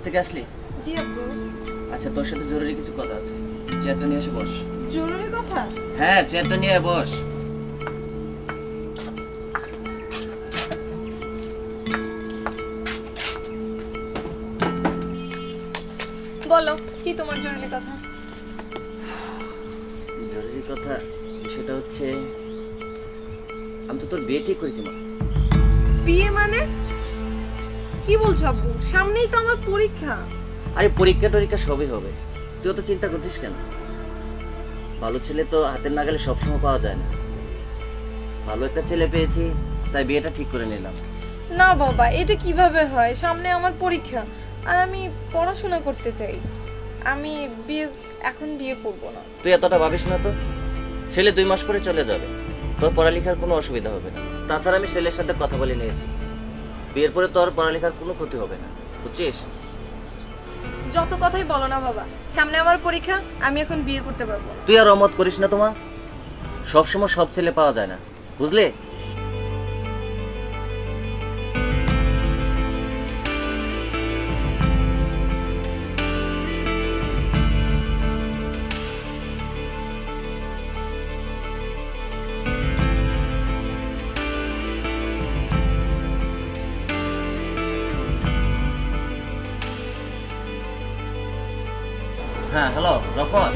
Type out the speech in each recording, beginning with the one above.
থেকে আসলি? জি আব্বু। আচ্ছা তোর সাথে জরুরি কিছু কথা আছে, চেয়ারটা নিয়ে এসে বস। জরুরি কথা? হ্যাঁ চেয়ারটা নিয়ে বস। বলো কি তোমার জরুরি কথা? জরুরি কথা বিষয়টা হচ্ছে আমি তো তোর বিয়ে ঠিক করেছি মা। বিয়ে মানে কি বলছো আব্বু? সামনেই তো আমার পরীক্ষা। আরে পরীক্ষা টরীক্ষা সবই হবে, তুই তো চিন্তা করছিস কেন? ভালো ছেলে তো হাতের নাগালে সবসময় পাওয়া যায় না। ভালো একটা ছেলে পেয়েছি তাই বিয়েটা ঠিক করে নিলাম। না বাবা, এটা কিভাবে হয়? সামনে আমার পরীক্ষা আর আমি পড়াশোনা করতে চাই। আমি এখন বিয়ে করব না। তুই এতটা ভাবিস না তো, ছেলে 2 মাস পরে চলে যাবে, তোর পড়ালেখার কোনো অসুবিধা হবে না। তাছাড়া আমি ছেলের সাথে কথা বলে নিয়েছি, বিয়ের পরে তোর পড়ালেখার কোনো ক্ষতি হবে না, বুঝছিস? যত কথাই বলো না বাবা, সামনে আমার পরীক্ষা, আমি এখন বিয়ে করতে পারবো না। তুই আর অমত করিস না তোমা, সবসময় সব ছেলে পাওয়া যায় না, বুঝলে? হ্যাঁ হ্যালো রফন।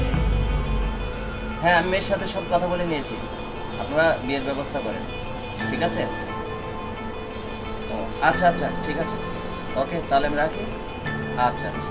হ্যাঁ আমি মেয়ের সাথে সব কথা বলে নিয়েছি, আপনারা বিয়ের ব্যবস্থা করেন, ঠিক আছে? ও আচ্ছা আচ্ছা ঠিক আছে, ওকে তাহলে আমি রাখি। আচ্ছা আচ্ছা।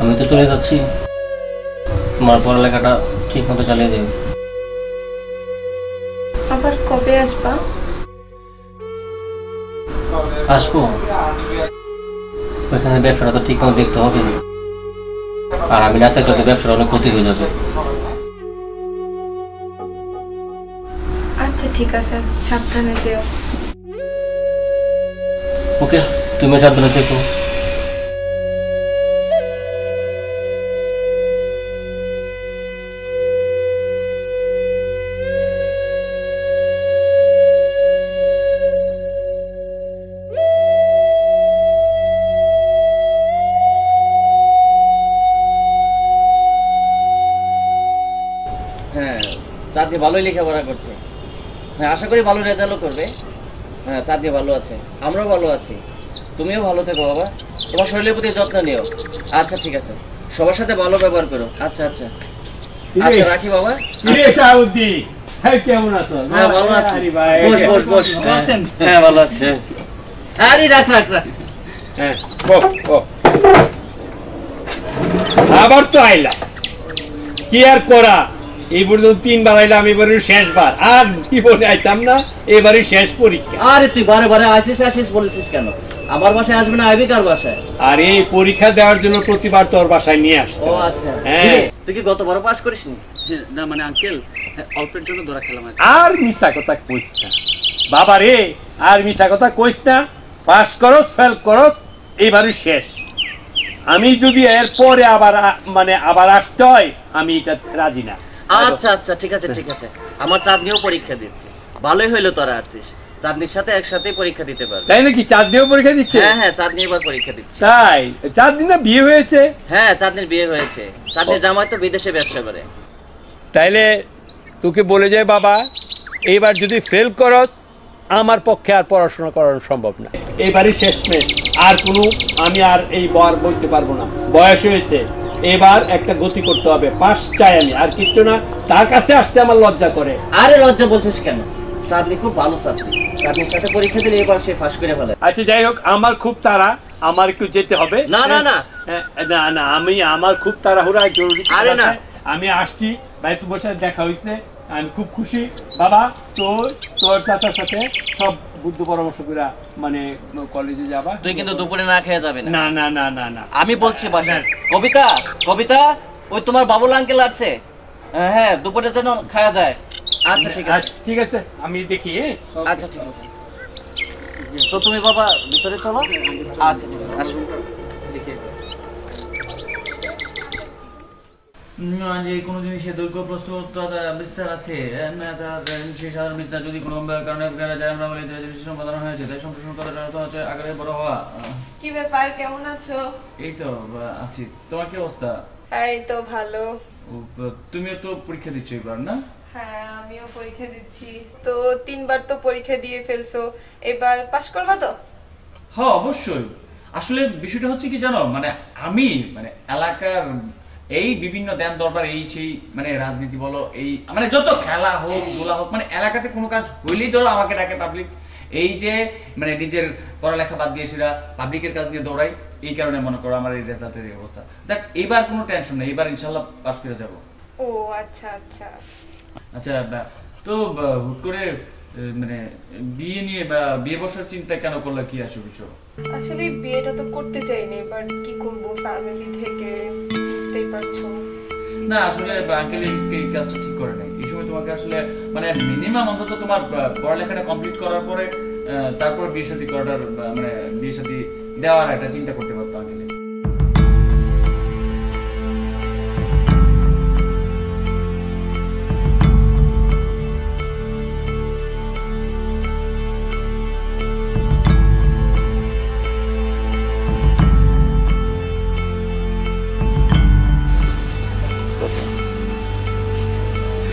আমি তো চলে যাচ্ছি, তোমার পড়ালেখাটা ঠিক মতো চালিয়ে দেবে। আবার কবে আসবা? আসবো, ওইখানে ব্যবসাটা তো ঠিক মতো দেখতে হবে, আর আমি না থাকলে তো ব্যবসার অনেক ক্ষতি হয়ে যাবে। আচ্ছা ঠিক আছে, সাবধানে যেও। ওকে, তুমি সাবধানে থেকো। হ্যাঁ চাঁদকে ভালোই লেখাপড়া করছে, হ্যাঁ আশা করি ভালো রেজাল্টও করবে। হ্যাঁ চাঁদকে ভালো আছে, আমরাও ভালো আছি। তুমিও ভালো থেকো বাবা, তোমার শরীরের প্রতি যত্ন নিও। আচ্ছা ঠিক আছে, সবার সাথে ভালো ব্যবহার করো। আচ্ছা আচ্ছা আচ্ছা রাখি বাবা। কেমন আছো? হ্যাঁ ভালো আছি, বস বস বস। হ্যাঁ ভালো আছে। আরে রাখ রাখ রাখ। হ্যাঁ আবার তো আইলা, কি আর করা, এই পর্যন্ত 3 বার আইলাম, এবারে শেষবার, আর জীবনে আইতাম না, এবারে শেষ পরীক্ষা। আরে তুই বারে বারে আসিস বলেছিস কেন? আমার বাসায় আসবে না, আইবি কার বাসায়? আর এই পরীক্ষা দেওয়ার জন্য প্রতিবার তোর বাসায় নিয়ে আসতো। ও আচ্ছা, হ্যাঁ। তুই কি গতবারও পাস করিসনি? না মানে আঙ্কেল, অল্পের জন্য ধরা খেলাম। আর মিছা কথা কইস না বাবা রে, আর মিছা কথা কইস না। পাস করস ফেল করস, এইবারই শেষ। আমি যদি এর পরে আবার আসতে হয়, আমি এটা রাজি না। আচ্ছা ঠিক আছে আমার চাঁদনিও পরীক্ষা দিচ্ছে, ভালোই হইলো তোরা আসছিস। চাঁদনির সাথে একসাথে পরীক্ষা দিতে পারবে। তাই নাকি? চাঁদনিও পরীক্ষা দিচ্ছে? হ্যাঁ চাঁদনি এবার পরীক্ষা দিচ্ছে। তাই? চাঁদনি না বিয়ে হয়েছে? হ্যাঁ চাঁদনির বিয়ে হয়েছে। চাঁদনির জামাই তো বিদেশে ব্যবসা করে। তাইলে তোকে বলে যায় বাবা, এইবার যদি ফেল করস, আমার পক্ষে আর পড়াশোনা করানো সম্ভব না। এবারই শেষমেশ, আর কোনো আমি আর এই বার বলতে পারবো না। বয়স হয়েছে, এবার একটা গতি করতে হবে। পাস চাই আমি, আর কিচ্ছু না। তার কাছে আসতে আমার লজ্জা করে। আরে লজ্জা বলছিস কেন? চাঁদনি খুব ভালো ছাত্রী, চাঁদনির সাথে পরীক্ষা দিলে এবার সে পাস করে ফেলে। আচ্ছা যাই হোক, আমার খুব তাড়া, আমার একটু যেতে হবে। না আমার খুব তাড়াহুড়া, জরুরি। আরে না, আমি আসছি, ভাই তোমার সাথে দেখা হয়েছে, আমি খুব খুশি। বাবা, তোর চাচার সাথে সব বুদ্ধ পরামর্শ করে কলেজে যাবা। তুই কিন্তু দুপুরে না খেয়ে যাবে না না না না না, আমি বলছি বাসায়। কবিতা, ওই তোমার বাবুল আঙ্কেল আছে, হ্যাঁ দুপুরে যেন খাওয়া যায়। আচ্ছা ঠিক আছে, আমি দেখি। আচ্ছা ঠিক আছে, তো তুমি বাবা ভিতরে চলো। আচ্ছা ঠিক আছে, আসুন। যে কোনো জিনিসের দৈর্ঘ্য প্রস্থ বিস্তার আছে, সেই সাধারণ বিস্তার যদি কোনো কারণে যায়, আমরা বলি সমাধান হয়েছে, তাই সম্প্রসারণ করার অর্থ হচ্ছে আকারে বড় হওয়া। কি ব্যাপার, কেমন আছো? এই তো আছি। তোমার কি অবস্থা? এই তো ভালো। তুমিও তো পরীক্ষা দিচ্ছ এবার, না? হ্যাঁ আমিও পরীক্ষা দিচ্ছি। তো 3 বার তো পরীক্ষা দিয়ে ফেলছো, এবার পাস করবা তো? হ্যাঁ অবশ্যই। আসলে বিষয়টা হচ্ছে কি জানো, আমি এলাকার এই বিভিন্ন দেন দরবার, এই সেই রাজনীতি বলো, এই যত খেলা হোক দোলা হোক, এলাকাতে কোনো কাজ হইলেই ধরো আমাকে ডাকে পাবলিক। এই যে নিজের পড়ালেখা বাদ দিয়ে সেটা পাবলিকের কাজ নিয়ে দৌড়াই, এই কারণে মনে করো আমার এই রেজাল্টের এই অবস্থা। যাক, এইবার কোনো টেনশন নেই, এবার ইনশাল্লাহ পাস করে যাবো। ও আচ্ছা আচ্ছা। আচ্ছা, তো হুট করে বিয়ে নিয়ে বিয়ে বসার চিন্তা কেন করলে, কি আছে কিছু? আসলে বিয়েটা তো করতে চাইনি, বাট কি করব, ফ্যামিলি থেকে বুঝতেই পারছো। না আসলে আঙ্কেল এই কাজটা ঠিক করে নাই। এই সময় তোমাকে আসলে মিনিমাম অন্তত তোমার পড়ালেখাটা কমপ্লিট করার পরে তারপর বিয়ে শাদী করার বিয়ে শাদী দেওয়ার একটা চিন্তা করতে পারতো আঙ্কেল।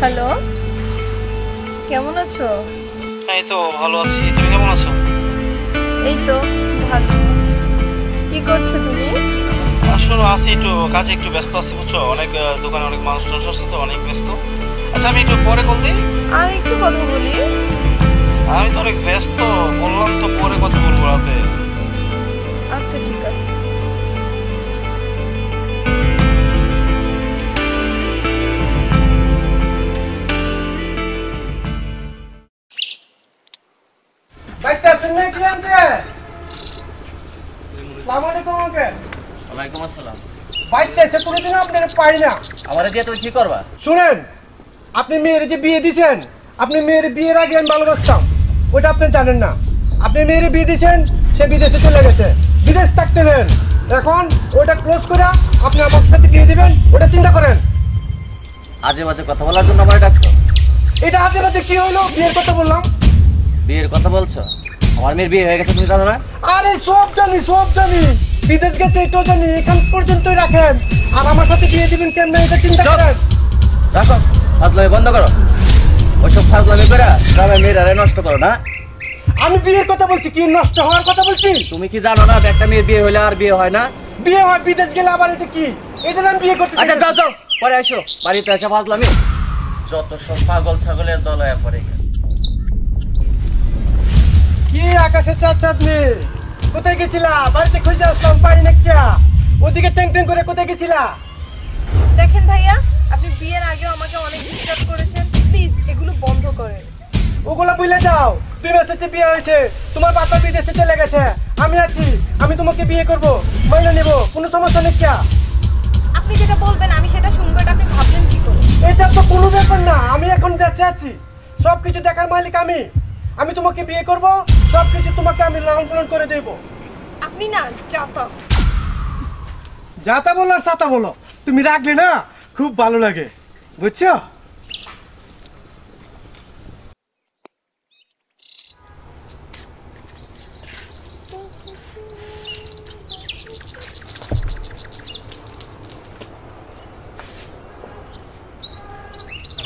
হ্যালো, কেমন আছো? এই তো ভালো আছি, তুমি কেমন আছো? এই তো ভালো। কি করছো তুমি? শোনো, আছি একটু কাজে, একটু ব্যস্ত আছি বুঝছো, অনেক দোকানে অনেক মানুষ আসছে তো, অনেক ব্যস্ত। আচ্ছা আমি একটু পরে কল দিই। আর একটু কথা বলি। আমি তো অনেক ব্যস্ত, বললাম তো পরে কথা বলবো রাতে। আচ্ছা ঠিক আছে। ওয়ালাইকুম আসসালাম। আমারে দিয়ে তুমি কি করবা? শুনেন, আপনি মেয়ের যে বিয়ে দিয়েছেন, আপনি মেয়ের বিয়ের আগে আমি ভালোবাসতাম, ওটা আপনি জানেন না। আপনি মেয়ের বিয়ে দিয়েছেন, সে বিদেশে চলে গেছে, বিদেশ থাকতে দেন। এখন ওটা ক্লোজ করে আপনি আমার সাথে বিয়ে দিবেন, ওটা চিন্তা করেন। আজে বাজে কথা বলার জন্য আমার ডাকছো? এটা আজে বাজে কি হইলো? বিয়ের কথা বললাম। বিয়ের কথা বলছো? আমার মেয়ের বিয়ে হয়ে গেছে, তুমি জানো না? আরে সব জানি, সব জানি। বিদেশ গেছে এটাও জানি, এখান পর্যন্তই রাখেন। আর আমার সাথে বিয়ে দিবেন কেমনে, এটা চিন্তা করেন। রাখো, ফাজলামি বন্ধ করো। ওইসব ফাজলামি করে গ্রামের মেয়েরা নষ্ট করো না। আমি বিয়ের কথা বলছি, কি নষ্ট হওয়ার কথা বলছি? তুমি কি জানো না একটা মেয়ের বিয়ে হইলে আর বিয়ে হয় না? বিয়ে হয় বিদেশ গেলে, আবার এটা কি? এটা আমি বিয়ে করতে। আচ্ছা যাও যাও, পরে আসো। বাড়িতে এসে ফাজলামি, যত সব পাগল ছাগলের দল হয়ে পড়ে। কি আকাশে চাঁদ চাঁদ মেয়ে, কোথায় গেছিলা? বাড়িতে খুঁজে আসলাম, পারি না। ওদিকে ট্যাং ট্যাং করে কোথায় গেছিলা? দেখেন ভাইয়া, আপনি বিয়ের আগেও আমাকে অনেক ডিস্টার্ব করেছেন, প্লিজ এগুলো বন্ধ করেন। ওগুলো বুঝলে যাও, দুই মাসের বিয়ে হয়েছে, তোমার বাবা বিদেশে চলে গেছে, আমি আছি, আমি তোমাকে বিয়ে করব, মাইনে নেব, কোনো সমস্যা নেই। क्या আপনি যেটা বলবেন আমি সেটা শুনবো, এটা আপনি ভাবলেন কি করে? এটা তো কোনো ব্যাপার না, আমি এখন দেশে আছি, সবকিছু দেখার মালিক আমি। আমি তোমাকে বিয়ে করব, সবকিছু তোমাকে আমি লালন পালন করে দেব। আপনি না চাতা। যাতা বলো আর সাতা বলো, তুমি রাখলে না খুব ভালো লাগে, বুঝছো?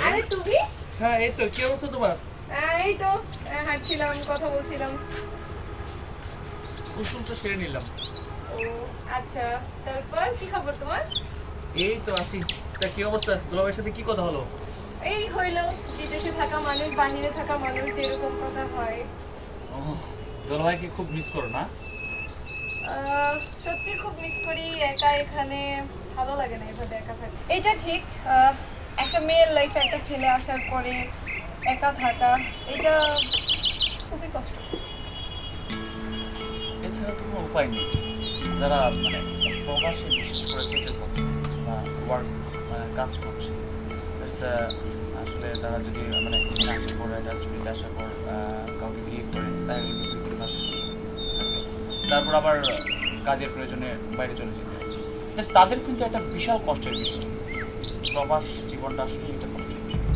আরে তুমি? হ্যাঁ এই তো, কি অবস্থা তোমার? এই তো হাঁটছিলাম, কথা বলছিলাম। কুসুম তো সেরে নিলাম। ও আচ্ছা, তারপর কি খবর তোমার? এই তো আছি। তা কি অবস্থা, দুলাভাইয়ের সাথে কি কথা হলো? এই হইলো, বিদেশে থাকা মানুষ বাহিরে থাকা মানুষ যেরকম কথা হয়। দুলাভাইকে খুব মিস করো না? সত্যি খুব মিস করি, একা এখানে ভালো লাগে না এভাবে একা থাকা। এটা ঠিক, একটা মেয়ের লাইফে একটা ছেলে আসার পরে একা থাকা, এটা খুবই কষ্ট। এছাড়া তো কোনো উপায় নেই। যারা মানে প্রবাসে বিশেষ করে সেটেল হচ্ছে বা ওয়ার্ক কাজ করছে, আসলে তারা যদি মানে এখানে আসার পর এটা ছুটিতে আসার পর কাউকে বিয়ে করে তাহলে 2 মাস তারপর আবার কাজের প্রয়োজনে বাইরে চলে যেতে হচ্ছে, তাদের কিন্তু একটা বিশাল কষ্টের বিষয়। প্রবাস জীবনটা আসলে এটা কষ্টের বিষয়।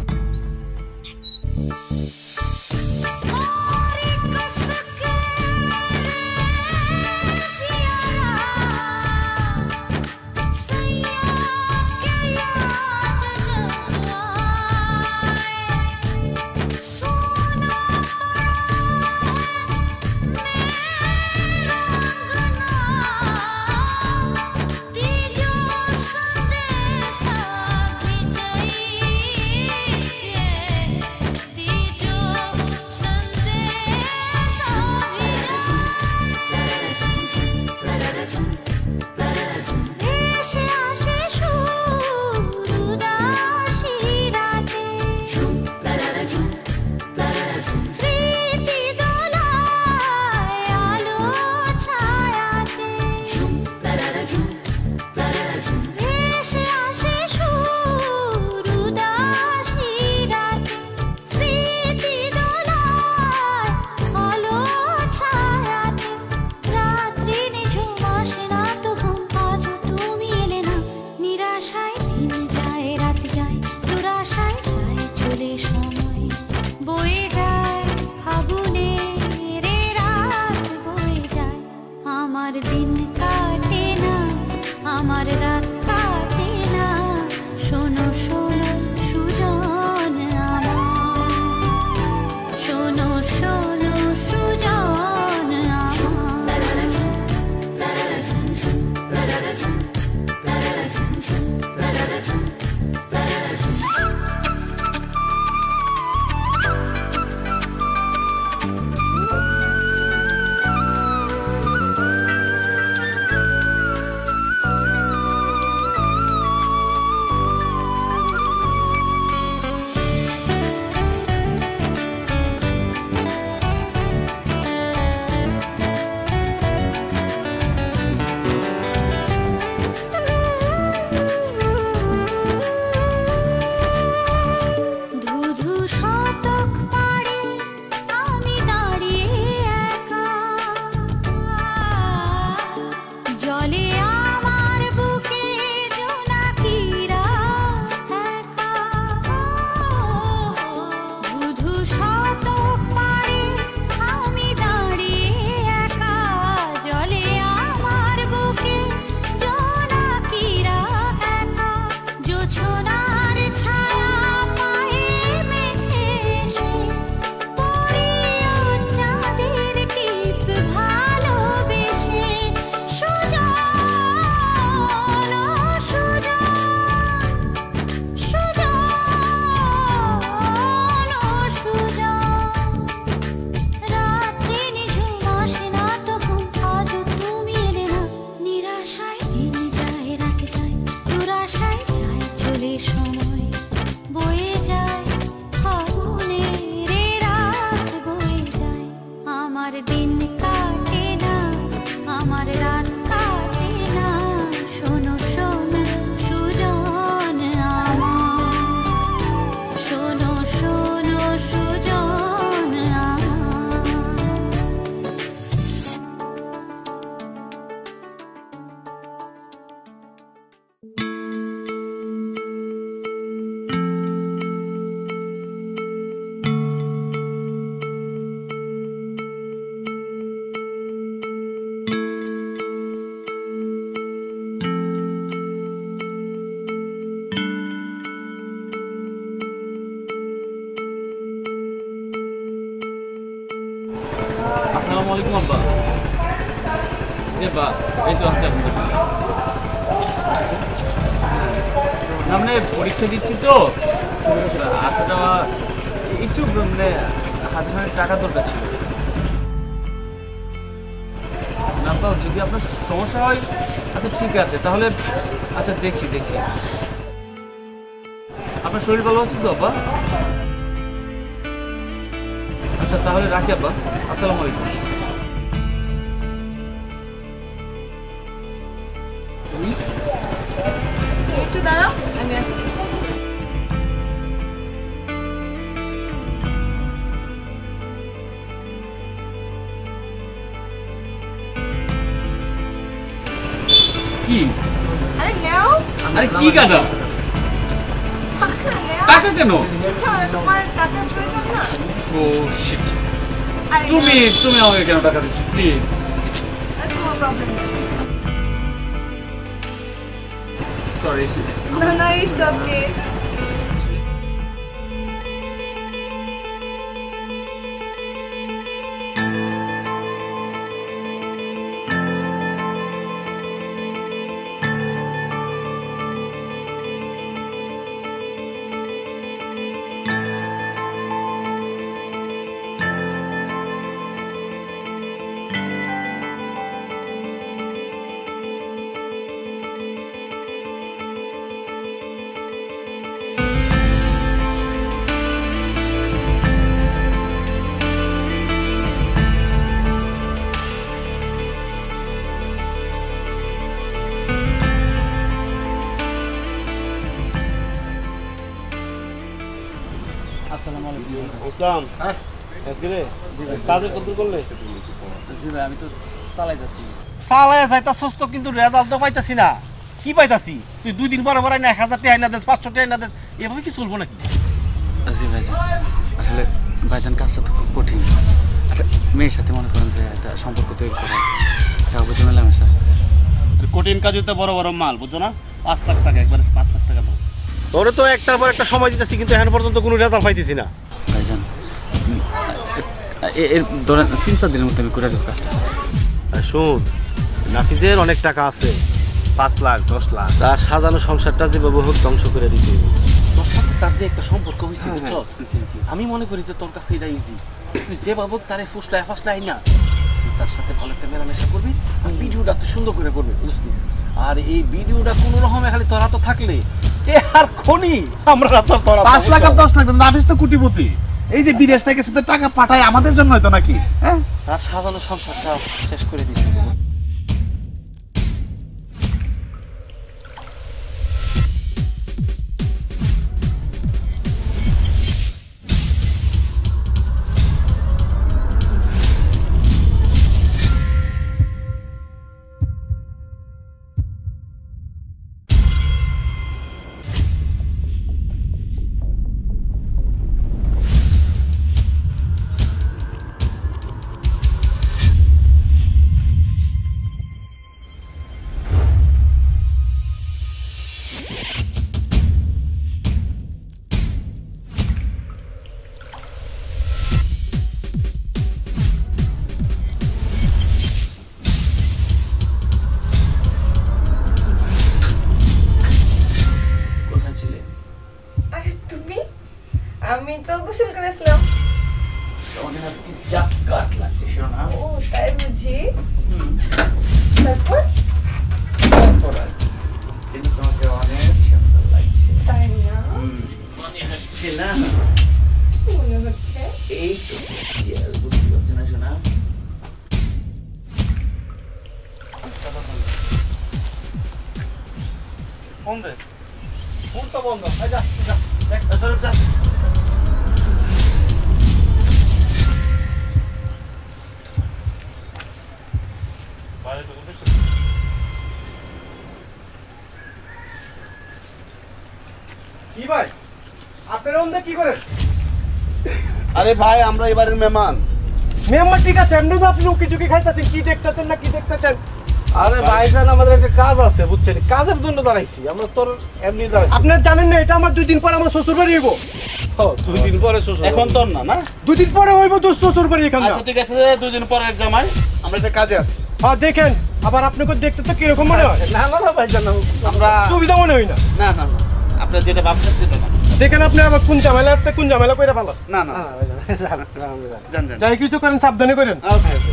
जो संदेशा भिजई আসসালামু আলাইকুম আব্বা। জি বা এই তো আছে আপনাদের। না মানে পরীক্ষা দিচ্ছি তো আসা যাওয়া একটু মানে 1000 টাকা দরকার ছিল। না তো যদি আপনার সমস্যা হয় আচ্ছা ঠিক আছে তাহলে আচ্ছা দেখছি আপনার শরীর ভালো আছে তো আব্বা? আচ্ছা তাহলে রাখি আব্বা। আসসালামু আলাইকুম। তুমি একটু দাঁড়াও, আমি আসছি। কি আরে নাও, আরে কি গাদা টাকা নাও। টাকা কেন? আচ্ছা, তোমার টাকার প্রয়োজন না? ও শিট আরে তুমি আমাকে কেন টাকা দিচ্ছ প্লিজ? কোনো প্রবলেম নেই। সরি না, ইটস ওকে। আসসালামু আলাইকুম। ইসলাম হ্যাঁ কিরে কাজের কত করলে? জি ভাই আমি তো চালাইতাছি। সালায় যাইতাছস তো কিন্তু রেজাল্ট তো পাইতাছি না। কি পাইতাছি? তুই 2 দিন পরে পরে না 1000 টাকা না দেস, 500 টাকা না দেস, এভাবে কি চলবো নাকি? জি ভাইজান আসলে ভাইজান কাজটা তো খুব কঠিন। একটা মেয়ের সাথে মনে করেন যে একটা সম্পর্ক তৈরি করা এটা বুঝে মেলামেশা। কঠিন কাজে তো বড় বড় মাল বুঝছো না? 5 লাখ টাকা একবারে 5 লাখ টাকা দাও। তোরে তো একটার পর একটা সময় দিতেছি কিন্তু এখন পর্যন্ত কোনো রেজাল্ট পাইতেছি না। ভাইজান এর ধরেন 3-4 দিনের মধ্যে আমি করে দেবো কাজটা। আর শোন, নাফিজের অনেক টাকা আছে, 5 লাখ 10 লাখ। তার সাজানো সংসারটা যেভাবে হোক ধ্বংস করে দিতে হবে। তোর সাথে তার যে একটা সম্পর্ক হয়েছে বুঝছস, আমি মনে করি যে তোর কাছে এটা ইজি। তুই যেভাবে হোক তারে ফাসলাই না, তুই তার সাথে ভালো একটা মেলামেশা করবি আর ভিডিওটা তুই সুন্দর করে করবি বুঝলি। আর এই ভিডিওটা কোনো রকমে খালি তোরা তো থাকলে এ আর খনি আমরা তো তোরা 5 লাখ আর 10 লাখ নাফিস তো কোটিপতি। এই যে বিদেশ থেকে এসে তো টাকা পাঠায় আমাদের জন্য হয়তো নাকি? হ্যাঁ, তার সাজানো সংসারটা শেষ করে দিতে হবে। আমি তো গোসল করেছিলাম। অনেক আজকে জাক্কাস লাগছে শোনা। ও তাই বুঝি। তারপর কিন্তু তোমাকে অনেক সুন্দর লাগছে। তাই না? মনে হচ্ছে না? মনে হচ্ছে। এই তো বুঝতে পারছি না শোনা। ফোন দে, ফোনটা বন্ধ। যা যা দেখ যা। কি ভাই, আপনারা ওখানে কি করেন? আরে ভাই আমরা এবারের মেহমান। মেম্বার ঠিক আছে, এমনি তো আপনি উকি ঝুঁকি খাইতেছেন, কি দেখতেছেন না কি দেখতেছেন? আরে ভাইজান আমাদের একটা কাজ আছে বুঝছেন, কাজের জন্য দাঁড়াইছি আমরা, তোর এমনি দাঁড়াইছি। আপনারা জানেন না এটা আমার 2 দিন পর আমার শ্বশুর বাড়ি হইব। 2 দিন পরে শ্বশুর এখন তো না না 2 দিন পরে হইব তো শ্বশুর বাড়ি এখানে। আচ্ছা ঠিক আছে 2 দিন পরের জামাই আমরা একটা কাজে আসছি। হ্যাঁ দেখেন আবার আপনাকে দেখতে তো কিরকম মনে হয়? না না ভাই জানো আমরা সুবিধা মনে হয় না। না না না আপনি যেটা ভাবছেন সেটা না। দেখেন আপনি আবার কোন ঝামেলা কইরা ভালো না না ভাই জান জান জান যাই কিছু করেন সাবধানে করেন। ওকে ওকে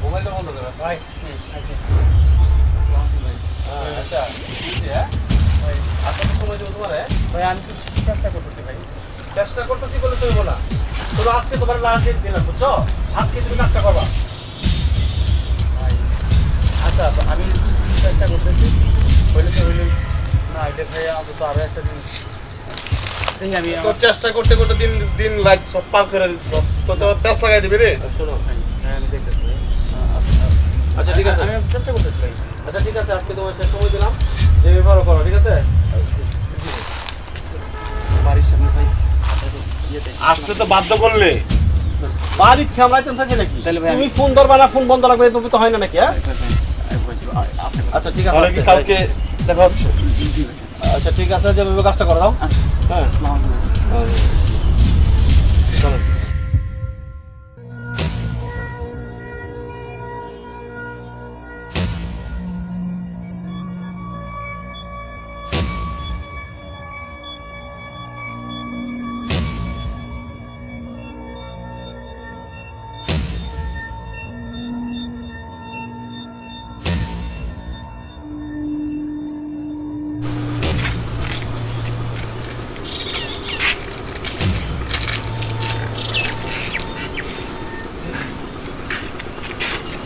মোবাইলটা বন্ধ করে ভাই। আচ্ছা ভাই আপনার সময় দেবো তোমারে ভাই আমি চেষ্টা করতেছি ভাই চেষ্টা করতেছি বলে তুমি বলা তবে আজকে তোমার লাস্ট ডেট দিলাম বুঝছো আজকে তুমি কাজটা করবা ভাই আচ্ছা আমি চেষ্টা করতেছি হইলে তো হইলে না এটা ভাই আমি তো আরো একটা দিন এই আমি তো চেষ্টা করতে করতে দিন দিন রাত সব পার করে দিচ্ছি তো তো পেছ লাগাই দিবি রে শোনো ভাই আমি দেখতেছি আচ্ছা ঠিক আছে আমি চেষ্টা করতেছি ভাই আচ্ছা ঠিক আছে আজকে তোমার শেষ সময় দিলাম যে ব্যবহার করো ঠিক আছে বাড়ির সামনে ভাই আসতে তো বাধ্য করলে বাড়ির খেমরাইতেন থাকে নাকি তুমি ফোন ধরবা না ফোন বন্ধ রাখবে তুমি তো হয় না নাকি হ্যাঁ আচ্ছা ঠিক আছে কালকে দেখা হচ্ছে আচ্ছা ঠিক আছে যেভাবে কাজটা করে দাও হ্যাঁ চলো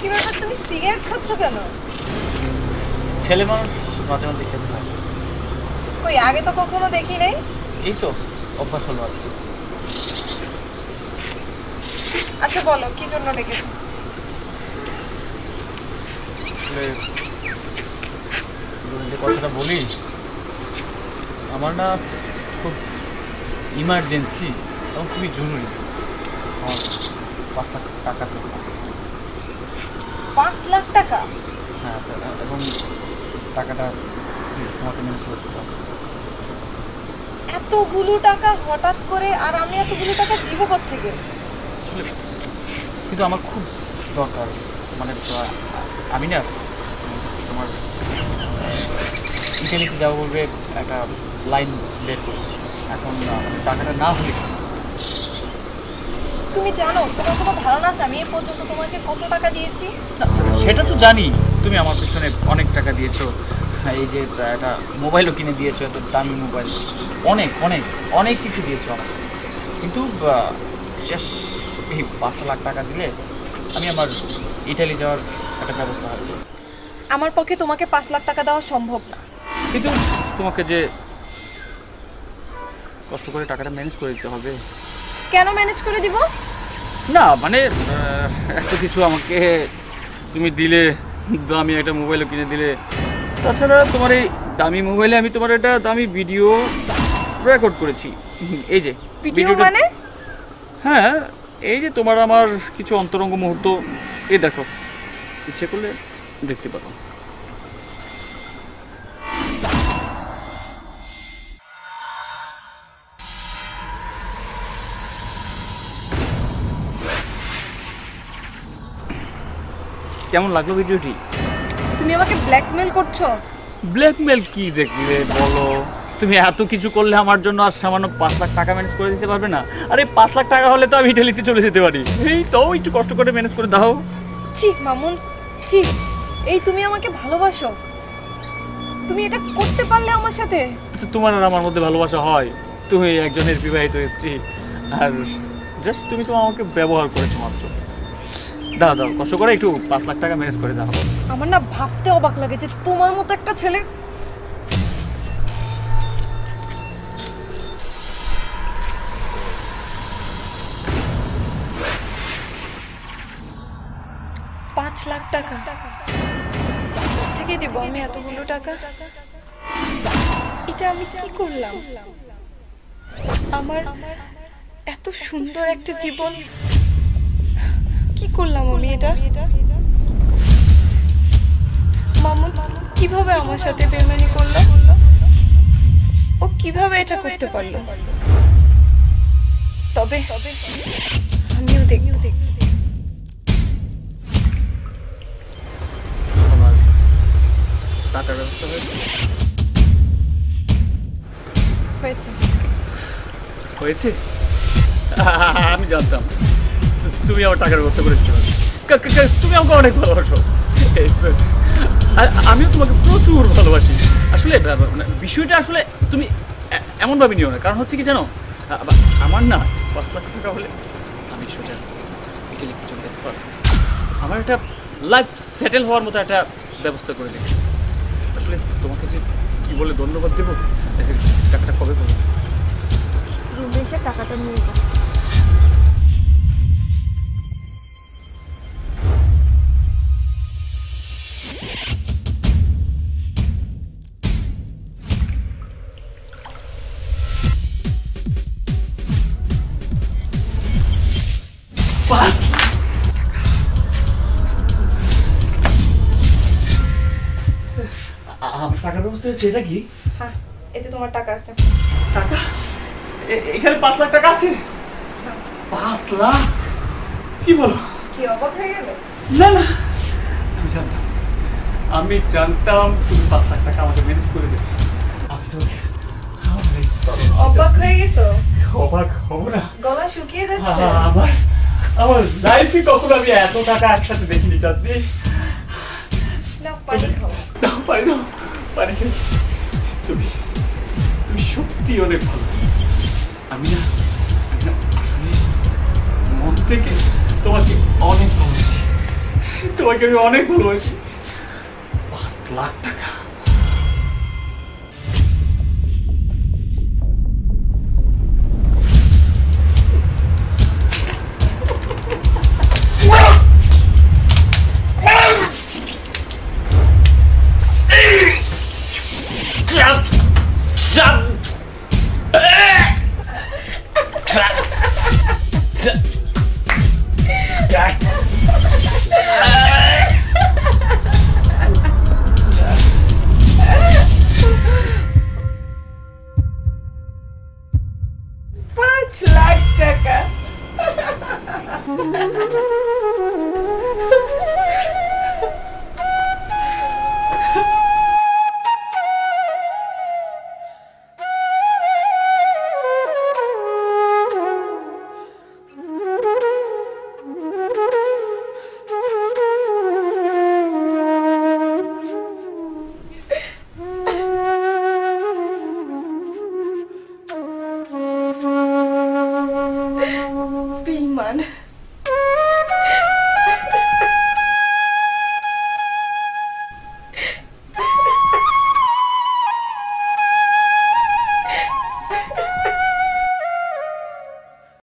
কি ব্যাপার, তুমি সিগারেট খাচ্ছ কেন? ছেলে মানুষ মাঝে মাঝে খেতে হয়। কই আগে তো কখনো দেখি নাই। এই তো অভ্যাস হলো আর কি। আচ্ছা বলো কি জন্য ডেকেছো? যে কথাটা বলি, আমার না খুব ইমার্জেন্সি এবং খুবই জরুরি। আমার 5 লাখ টাকা দরকার। 5 লাখ টাকা? হ্যাঁ, এবং টাকাটা তোমাকে ম্যানেজ করতে হবে। এতগুলো টাকা হঠাৎ করে? আর আমি এতগুলো টাকা দিব কোত্থেকে? কিন্তু আমার খুব দরকার। মানে আমি না তোমার ইটালিতে যাবো বলবে একটা লাইন বের করেছি। এখন টাকাটা না হলে তুমি জানো, তোমার কোনো ধারণা আছে আমি এ পর্যন্ত তোমাকে কত টাকা দিয়েছি? সেটা তো জানি, তুমি আমার পিছনে অনেক টাকা দিয়েছো। হ্যাঁ, এই যে একটা মোবাইলও কিনে দিয়েছো, এত দামি মোবাইল, অনেক অনেক অনেক কিছু দিয়েছো আমাকে। কিন্তু শেষ এই 5 লাখ টাকা দিলে আমি আমার ইটালি যাওয়ার একটা ব্যবস্থা হবে। আমার পক্ষে তোমাকে 5 লাখ টাকা দেওয়া সম্ভব না। কিন্তু তোমাকে যে কষ্ট করে টাকাটা ম্যানেজ করে দিতে হবে। কেন ম্যানেজ করে দিব? না মানে এত কিছু আমাকে তুমি দিলে, দামি একটা মোবাইলও কিনে দিলে, তাছাড়া তোমার এই দামি মোবাইলে আমি তোমার একটা দামি ভিডিও রেকর্ড করেছি। এই যে ভিডিওটা মানে? হ্যাঁ, এই যে তোমার আমার কিছু অন্তরঙ্গ মুহূর্ত, এই দেখো, ইচ্ছে করলে দেখতে পারো। কেমন লাগলো ভিডিওটি? তুমি আমাকে ব্ল্যাকমেল করছো? ব্ল্যাকমেল কি দেখলে বলো? তুমি এত কিছু করলে আমার জন্য আর সামান্য 5 লাখ টাকা ম্যানেজ করে দিতে পারবে না? আরে 5 লাখ টাকা হলে তো আমি ইটালিতে চলে যেতে পারি। এই তো একটু কষ্ট করে ম্যানেজ করে দাও। ছি মামুন, ছি। এই তুমি আমাকে ভালোবাসো? তুমি এটা করতে পারলে আমার সাথে? আচ্ছা, তোমার আর আমার মধ্যে ভালোবাসা হয়? তুমি একজনের বিবাহিত স্ত্রী, আর জাস্ট তুমি তো আমাকে ব্যবহার করেছো মাত্র। দাও দাও, কষ্ট করে একটু 5 লাখ টাকা ম্যানেজ করে দাও। আমার না ভাবতে অবাক লাগে যে তোমার মতো একটা ছেলে। $5 লাখ টাকা থেকে দিব আমি এতগুলো টাকা? এটা আমি কি করলাম? আমার এত সুন্দর একটা জীবন কি করলাম আমি এটা? মামুন কিভাবে আমার সাথে বেইমানি করলো? ও কিভাবে এটা করতে পারলো? তবে আমিও দেখব। আমার টাকার ব্যবস্থা হয়েছে। হয়েছে? আমি জানতাম তুমি আমার টাকার ব্যবস্থা করে দিতে পারো। তুমি আমাকে অনেক ভালোবাসো, আর আমিও তোমাকে প্রচুর ভালোবাসি। আসলে বিষয়টা আসলে তুমি এমনভাবে নিও না, কারণ হচ্ছে কি জানো, আমার না 5 লাখ টাকা হলে আমি সোজা ইটালিতে চলে যেতে পারবো। আমার একটা লাইফ সেটেল হওয়ার মতো একটা ব্যবস্থা করে দিই। আসলে তোমাকে যে কী বলে ধন্যবাদ দেবো, টাকাটা কবে পাবো? রুমে এসে টাকাটা নিয়ে যাও। আমার টাকার ব্যবস্থা হয়েছে, এটা কি? হ্যাঁ, এতে তোমার টাকা আছে। টাকা? এখানে 5 লাখ টাকা আছে? 5 লাখ? কি বলো? কি অবাক হয়ে গেলে? না না, আমি জানতাম তুমি 5 লাখ টাকা আমাকে ম্যানেজ করে দেবে। আমি তো অবাক হয়ে গেছো? অবাক হবো না? গলা শুকিয়ে যাচ্ছে। আমার লাইফে কখনো আমি এত টাকা একসাথে দেখিনি। চাঁদনি, না পানি খাও। না পারি না, পানি খেয়ে তুমি সত্যি অনেক ভালো। আমি না আসলে মন থেকে তোমাকে অনেক ভালোবাসি। তোমাকে আমি অনেক ভালোবাসি। 5 লাখ টাকা